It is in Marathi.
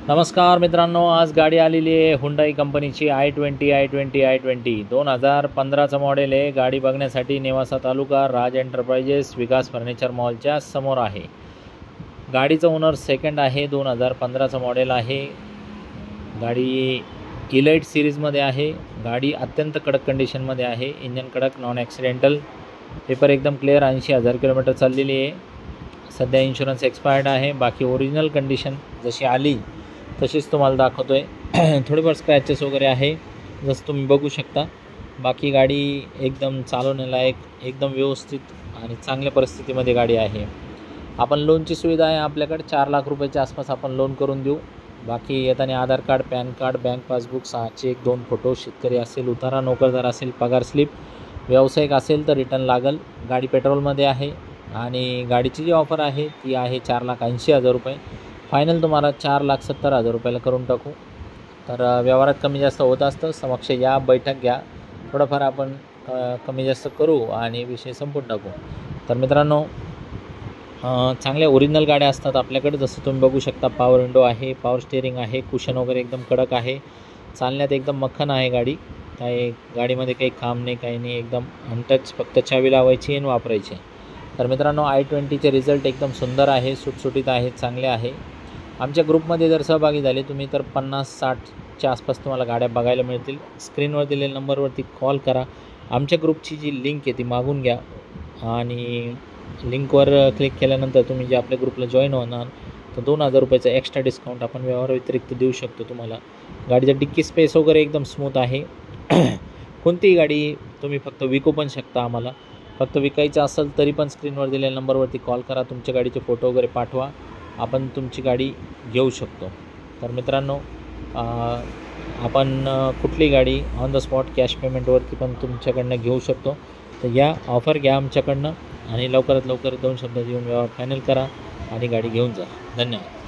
नमस्कार मित्रांनो, आज गाडी आलेली आहे हुंडाई कंपनीची i20 2015चं मॉडेल आहे। गाडी बघण्यासाठी नेवासा तालुका राज एंटरप्राइजेस विकास फर्निचर मॉलच्या समोर आहे। गाडीचं ओनर सेकंड आहे। 2015चं मॉडेल आहे। गाडी इलाइट सिरीजमध्ये आहे। गाडी अत्यंत कडक कंडिशनमध्ये आहे। इंजन कडक, नॉन ॲक्सिडेंटल, पेपर एकदम क्लिअर, 80,000 किलोमीटर चाललेली आहे। सध्या इन्शुरन्स एक्सपायर्ड आहे। बाकी ओरिजिनल कंडिशन जशी आली तशीच तुम्हाला दाखवतोय। थोडेफार स्क्रॅचेस वगैरे आहे जसं तुम्ही बघू शकता। बाकी गाडी एकदम चालवण्यालायक, एकदम व्यवस्थित आणि चांगल्या परिस्थितीमध्ये गाडी आहे। आपण लोनची सुविधा आहे आपल्याकडे। 4 लाख रुपयाच्या आसपास आपण लोन करून देऊ। बाकी येताना Aadhaar card, PAN card, bank passbook, 6 cheque, 2 photo, शेतकरी असेल, उतारा, नोकरदार असेल, पगार स्लिप, व्यावसायिक असेल तर रिटर्न लागल। गाडी पेट्रोलमध्ये आहे आणि गाडीची जी ऑफर आहे ती आहे 4,80,000 रुपये। फायनल तुम्हाला 4,70,000 रुपयाला करून टाकू। तर व्यवहारात कमी जास्त होत असतं। समक्ष या, बैठक घ्या, थोडंफार आपण कमी जास्त करू आणि विषय संपून टाकू। तर मित्रांनो, चांगल्या ओरिजिनल गाड्या असतात आपल्याकडे। जसं तुम्ही बघू शकता, पॉवर विंडो आहे, पॉवर स्टिअरिंग आहे, कुशन वगैरे एकदम कडक आहे, चालण्यात एकदम मक्खन आहे गाडी। काही गाडीमध्ये काही काम नाही, काही नाही, एकदम अनटच, फक्त चावी लावायची आणि वापरायची। तर मित्रांनो, i20चे रिझल्ट एकदम सुंदर आहे, सुटसुटीत आहे, चांगले आहे। आमच्या ग्रुपमध्ये जर सहभागी झाले तुम्ही तर 50-60च्या आसपास तुम्हाला गाड्या बघायला मिळतील। स्क्रीनवर दिलेल्या नंबरवरती कॉल करा। आमच्या ग्रुपची जी लिंक आहे ती मागून घ्या आणि लिंकवर क्लिक केल्यानंतर तुम्ही जे आपल्या ग्रुपला जॉईन होणार तर 2,000 रुपयाचा एक्स्ट्रा डिस्काउंट आपण व्यवहार व्यतिरिक्त देऊ शकतो तुम्हाला। गाडीचा डिक्की स्पेस वगैरे एकदम स्मूथ आहे। कोणतीही गाडी तुम्ही फक्त विकू पण शकता आम्हाला। फक्त विकायचं असेल तरी पण स्क्रीनवर दिलेल्या नंबरवरती कॉल करा, तुमच्या गाडीचे फोटो वगैरे पाठवा, आपण तुमची गाडी घेऊ शकतो। तर मित्रांनो, आपण कुठली गाडी ऑन द स्पॉट कॅश पेमेंटवरती पण तुमच्याकडनं घेऊ शकतो। तर या ऑफर घ्या आमच्याकडनं आणि लवकरात लवकर 2 शब्दात येऊन व्यवहार फायनल करा आणि गाडी घेऊन जा। धन्यवाद।